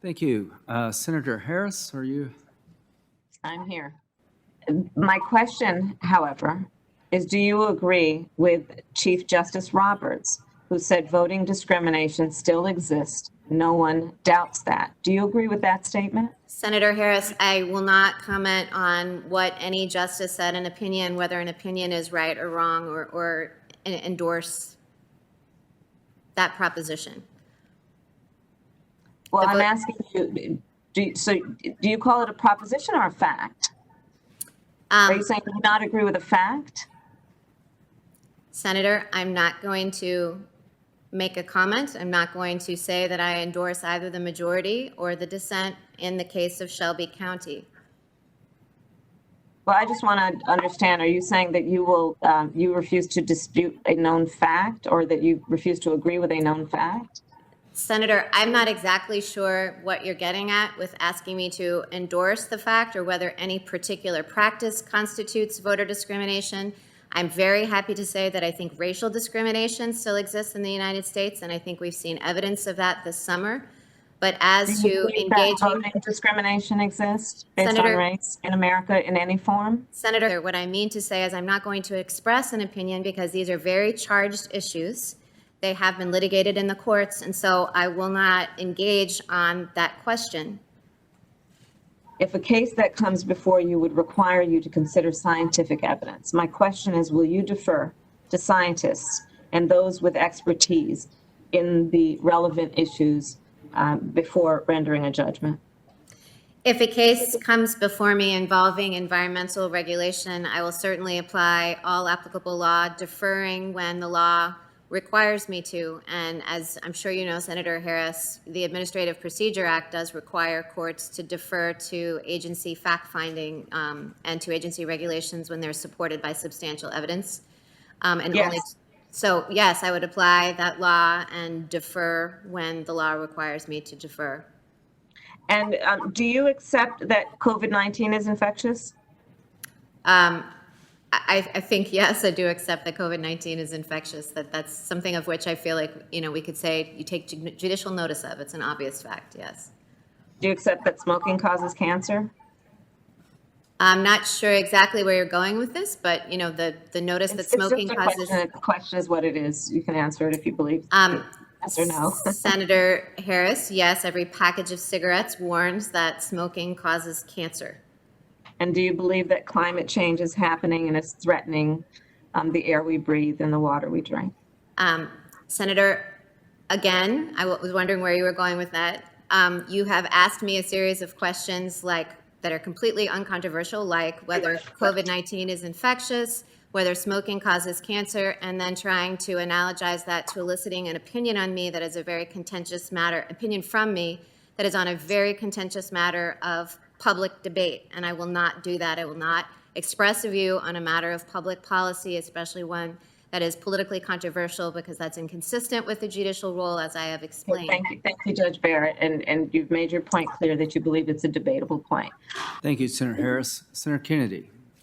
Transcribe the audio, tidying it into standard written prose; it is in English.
Thank you. Senator Harris, are you? I'm here. My question, however, is do you agree with Chief Justice Roberts, who said voting discrimination still exists? No one doubts that. Do you agree with that statement? Senator Harris, I will not comment on what any justice said in opinion, whether an opinion is right or wrong, or endorse that proposition. Well, I'm asking you, do you call it a proposition or a fact? Are you saying you do not agree with a fact? Senator, I'm not going to make a comment. I'm not going to say that I endorse either the majority or the dissent in the case of Shelby County. Well, I just want to understand, are you saying that you will, you refuse to dispute a known fact, or that you refuse to agree with a known fact? Senator, I'm not exactly sure what you're getting at with asking me to endorse the fact or whether any particular practice constitutes voter discrimination. I'm very happy to say that I think racial discrimination still exists in the United States, and I think we've seen evidence of that this summer. But as to engaging, voting discrimination exists based on race in America in any form? Senator, what I mean to say is I'm not going to express an opinion because these are very charged issues. They have been litigated in the courts, and so I will not engage on that question. If a case that comes before you would require you to consider scientific evidence, my question is, will you defer to scientists and those with expertise in the relevant issues before rendering a judgment? If a case comes before me involving environmental regulation, I will certainly apply all applicable law, deferring when the law requires me to. And as I'm sure you know, Senator Harris, the Administrative Procedure Act does require courts to defer to agency fact-finding and to agency regulations when they're supported by substantial evidence. So yes, I would apply that law and defer when the law requires me to defer. And do you accept that COVID-19 is infectious? I think, yes, I do accept that COVID-19 is infectious, that's something of which I feel like, we could say you take judicial notice of. It's an obvious fact, yes. Do you accept that smoking causes cancer? I'm not sure exactly where you're going with this, but, the notice that smoking causes... The question is what it is. You can answer it if you believe yes or no. Senator Harris, yes, every package of cigarettes warns that smoking causes cancer. And do you believe that climate change is happening and is threatening the air we breathe and the water we drink? Senator, again, I was wondering where you were going with that. You have asked me a series of questions that are completely uncontroversial, like whether COVID-19 is infectious, whether smoking causes cancer, and then trying to analogize that to eliciting an opinion on me that is a very contentious matter, opinion from me that is on a very contentious matter of public debate, and I will not do that. I will not express a view on a matter of public policy, especially one that is politically controversial, because that's inconsistent with the judicial role, as I have explained. Thank you, Judge Barrett, and you've made your point clear that you believe it's a debatable point. Thank you, Senator Harris. Senator Kennedy.